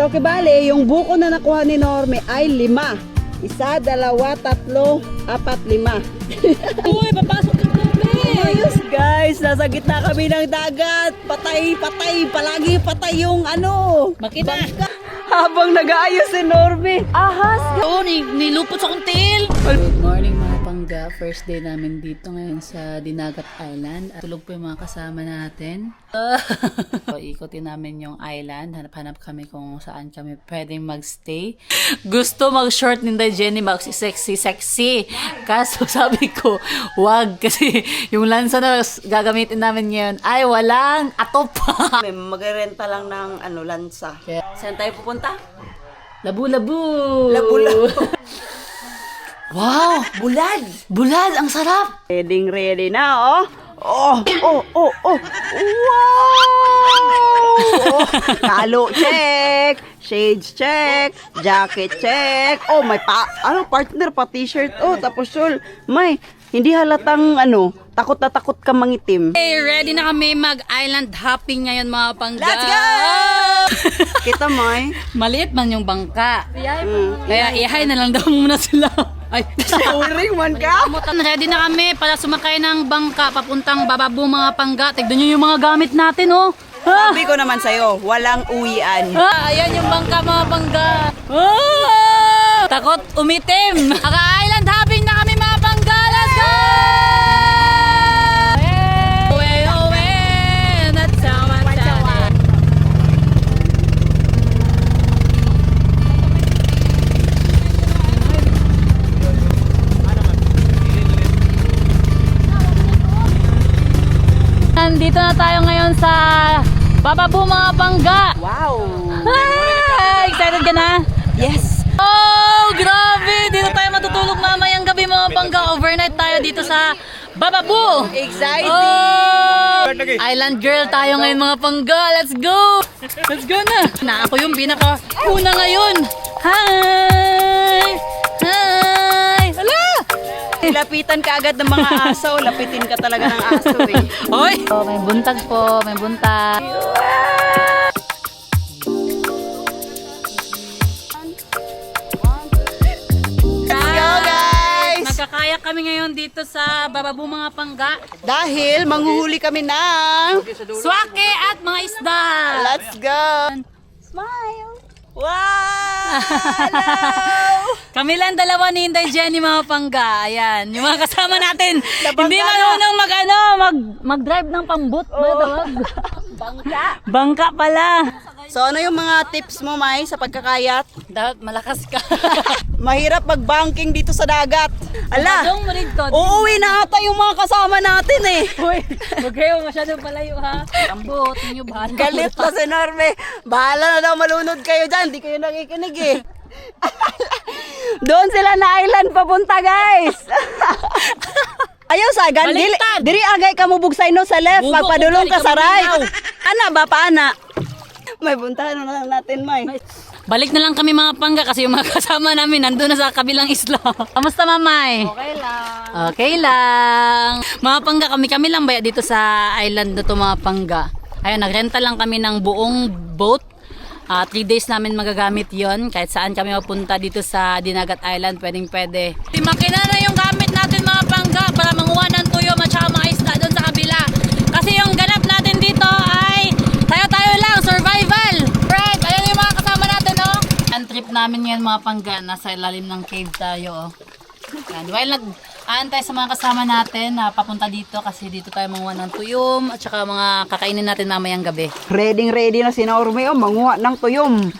So, kibali, yung buko na nakuha ni Norme ay 5. 1, 2, 3, 4, 5. Uy, papasok yung tubig! Ayos guys, nasa gitna kami ng dagat. Patay, palagi patay yung ano. Makita! Habang nag-aayos si Norme. Ahas! Oo, nilupot sa kuntil! Good morning mga pangga. First day namin dito ngayon sa Dinagat Island. At tulog po yung mga kasama natin. So, ikotin namin yung island. Hanap-hanap kami kung saan kami pwedeng magstay. Gusto mag-short ni Jenny, mag-sexy. Kaso sabi ko, wag. Kasi yung lansa na gagamitin namin ngayon ay walang atop. Mag-renta lang ng lansa. Kaya, Saan tayo pupunta? labu-labu! Labu-labu. Wow! Bulad! Bulad! Ang sarap! Ready na, oh! Oh! Wow! Oh, kalo check! Shades check! Jacket check! Oh, may partner pa t-shirt. Oh, tapos may hindi halatang takot na takot ka mangitim. Hey, ready na kami mag-island hopping ngayon mga pangga. Let's go! Kita mo Maliit man yung bangka. Kaya ihay na lang daw muna sila. Ay, Uring man ka? ready na kami para sumakay ng bangka papuntang Bababu mga pangga. Tignan nyo yung mga gamit natin, oh. Sabi ko naman sa'yo, walang uwian. Ayan yung bangka mga pangga. Takot umitim. Naka-island hopping na kami mga pangga. Let's go! Nandito na tayo ngayon sa Bababu mga pangga. Wow! Excited ka na? Yes! Oh, grabe! Dito tayo matutulog mamayang gabi mga pangga. Overnight tayo dito sa Bababu. Exciting! Oh! Island girl tayo ngayon mga pangga. Let's go! Let's go na! Ako yung pinaka-una ngayon. Hi! Hi! Hala! Lapitan ka agad ng mga aso. Lapitin ka talaga ng aso eh. Oy! Oh, may buntag po. May buntag. Let's go guys! Nagkakaya kami ngayon dito sa Bababu mga pangga. Dahil manghuhuli kami ng... Swake at mga isda. Let's go! Smile! Wow! Hello! Kami lang dalawa ni Inday Jenny mga pangga. Ayan, yung mga kasama natin. Nabangga Hindi na. marunong mag-drive ng pambut. Bangka! Bangka pala. So ano yung mga tips mo, May, sa pagkakayat? Dapat malakas ka. Mahirap mag-banking dito sa dagat. Ala! Dong mo rin ko. Uuwi na ata yung mga kasama natin eh. Uy, huwag kayo masyadong palayo ha. Pambut, ninyo bahala. Galit pa si Norme. Bahala na daw malunod kayo dyan. Di kayo nakikinig eh. Doon sila na island papunta guys. Ayaw sa gan Baliktad. diri agay ka mubugsay no sa left, Bugo, magpadulong bugo, ka sa ikaw right. maminaw. Ana ba paana? May buntahan na lang natin, May. Balik na lang kami mga pangga kasi yung mga kasama namin nandun na sa kabilang isla. Kamusta mamay? Okay lang. Okay lang. Mga pangga, kami lang baya dito sa island na to mga pangga. Ayun, nagrenta lang kami ng buong boat. 3 days namin magagamit yon. Kahit saan kami mapunta dito sa Dinagat Island, pwede. Makina na yung gamit natin mga pangga para manguha ng tuyo at saka mga isda doon sa kabila. Kasi yung ganap natin dito ay tayo lang, survival. Right, ayan yung mga kasama natin, oh. Ang trip namin ngayon mga pangga, nasa ilalim ng cave tayo, oh. Yan, while nag-aantay sa mga kasama natin na papunta dito kasi dito tayo manguha ng tuyom at saka mga kakainin natin mamayang gabi. Ready na si Norme manguha ng tuyom.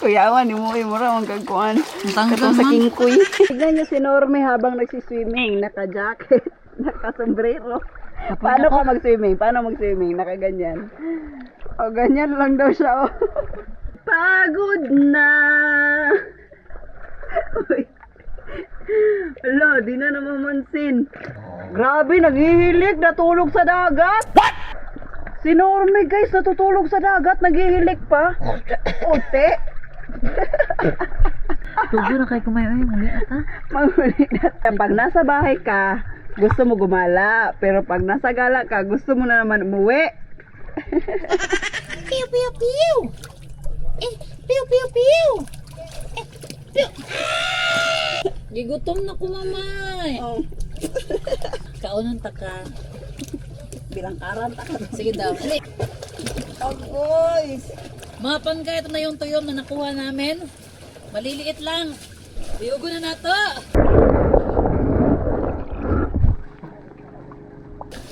Kuyawan, imuwi mo raw ang kagkuhan. Katong sa kingkoy. Tignan niyo si Norme habang nagsiswimming, naka-jacket, naka-sombrero. Paano ka mag-swimming? Nakaganyan. O, ganyan lang daw siya, oh. Pagod na. Uy. Ala, di na namamansin. Grabe, naghihilik, natulog sa dagat. What? Si Norme guys, natutulog sa dagat, naghihilik pa. Ote. Tugo na kayo kumayo ay mali ata. Mangulit na. Pag nasa bahay ka, gusto mo gumala. Pero pag nasa gala ka, gusto mo na naman umuwi. Pew pew pew. Piu, piu, piu. Piu. Gigutom na ko, mamay. Oh, Kaunon ta ka. bilang karan ta. Sige daw. Ali. Agoy. Mga pangga, ito na yung tuyom na nakuha namin. Maliliit lang. Biyugo na nato.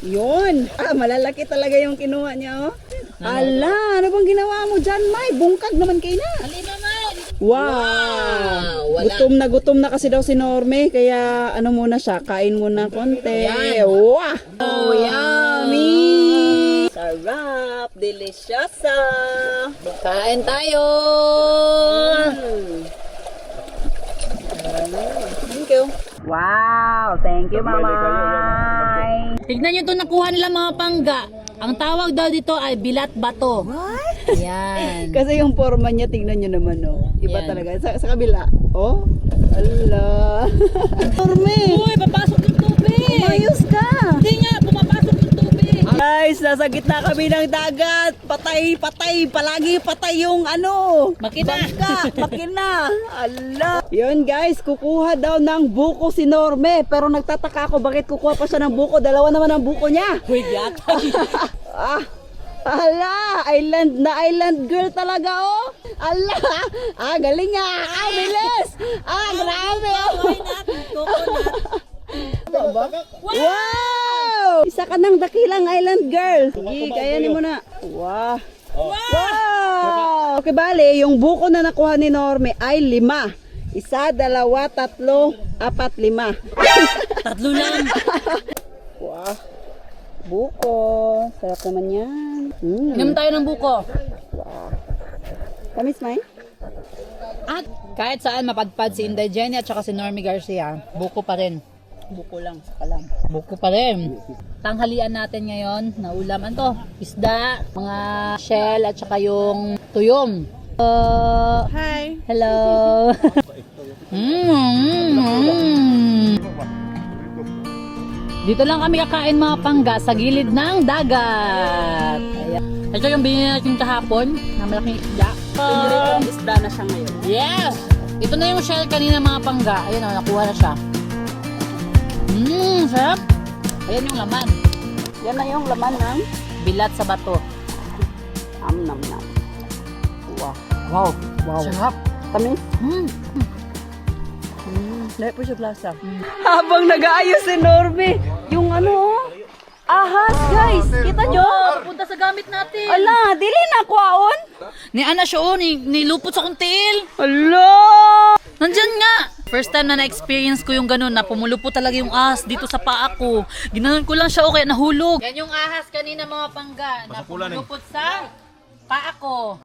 Yun. Malalaki talaga yung kinuha niya, oh. Ala, ano bang ginawa mo dyan, May? Bungkag naman kayo na. Ali, mamay. Wow! Wala. Gutom na kasi daw si Norme, kaya ano muna siya, kain muna konti. Yan. Wow! Oh, yummy! Sarap! Deliciosa! Kain tayo. Thank you. Wow! Thank you, Mamay! Tignan nyo ito nakuha nila mga pangga. Ang tawag daw dito ay bilat bato. What? Yan. Kasi yung forma niya, tingnan nyo naman, oh. Iba Yan. talaga. Sa kabila. Oh! Ala! Norme! Uy, papasok yung tubig. Mayos ka! Hindi nga, pumapasok yung tubig. Guys, nasa gitna kami ng dagat. Patay, patay. Palagi patay yung ano. Makina. Bangka, makina. Ala. Yun guys, kukuha daw ng buko si Norme. Pero nagtataka ako bakit kukuha pa siya ng buko. Dalawa naman ang buko niya. Uy, yata. Ah, ala, island girl talaga oh. Ala, galing nga. Bilis. Grabe oh. Why not? Coconut. Wow! Isa ka ng dakilang island girl. Sige, kayanin mo na. Wow. Wow! Okay, bale, yung buko na nakuha ni Norme ay 5. 1, 2, 3, 4, 5. Tatlo lang. Wow. Buko. Sarap naman yan. Inom tayo ng buko. Tamis, May? At kahit saan mapadpad si Inday Jenny at saka si Normie Garcia, buko pa rin. Buko lang, saka lang. Buko pa rin. Tanghalian natin ngayon na ulam. Ano to? Isda, mga shell at saka yung tuyom. Hi! Hello! Dito lang kami kakain mga pangga sa gilid ng dagat. Ayan. Ito yung binili natin kahapon na malaking isda. Isda na siya ngayon. Yes! Ito na yung shell kanina mga pangga. Ayun o, nakuha na siya. Sarap! Ayan yung laman. Yan na yung laman ng Bilat sa bato. nam. Wow. Wow! Wow! Sarap! Tamis? Lahat po siya plasa. Mm. Habang nag-aayos si Norme, yung ano, ahas guys, kita nyo? Punta sa gamit natin. Ala, dili na kwaon? Ni Ana siya o, nilupot sa kuntil. Ala! Nandyan nga. First time na na-experience ko yung ganun, na pumulupot talaga yung ahas dito sa paa ko. Ginanon ko lang siya o kaya nahulog. Yan yung ahas kanina mga pangga, na pumulupot sa paa ko.